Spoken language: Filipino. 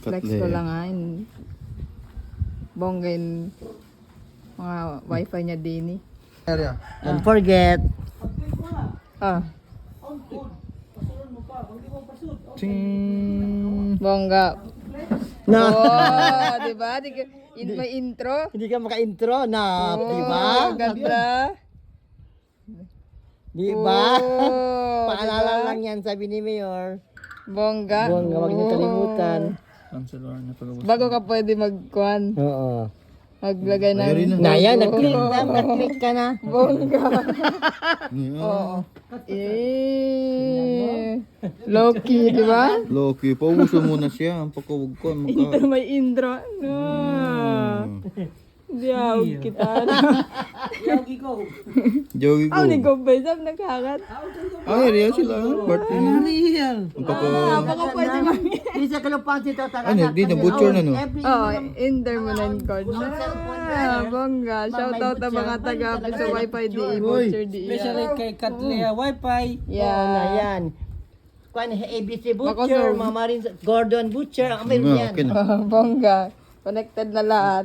Flex ko lang ha. Bongga yung mga wifi niya din eh. Don't forget. Ah, Ting. bongga. Na. Oh, di ba? May intro. Hindi ka maka-intro na, Oh, di ba? ganda. Di ba? Oh, Paalala diba? lang yan, sabi ni Mayor. Bongga. Huwag niyo kalimutan. Cancel or na pag-ubos. Bago ka pwede mag-kuhan. Oo. Maglagay ng Ayun na. Na yan, nag-click ka na. bongga. Oo. Low-key, di ba? Loki, paubusan muna siya. Ang pagkawag ko. Ito may intro. No. Hindi ako kita. Jogi ko. Ni Gobay, sab nagkakat. Ay, real sila. Birthday na. Real. Ang pagka... Baka pwede mami. Hindi sa kalupang si Tata. Ano, di na butcher na no? Oh, ender mo na yung code. Bongga. Shoutout ang mga taga sa Wi-Fi di butcher di. Especially kay Katlea Wi-Fi. Yeah. Na Yeah. yan. Kuan ABC Ako, Butcher, sir. Mama Rin, Gordon Butcher, ang meron yan. Okay na. Bongga. Connected na lahat.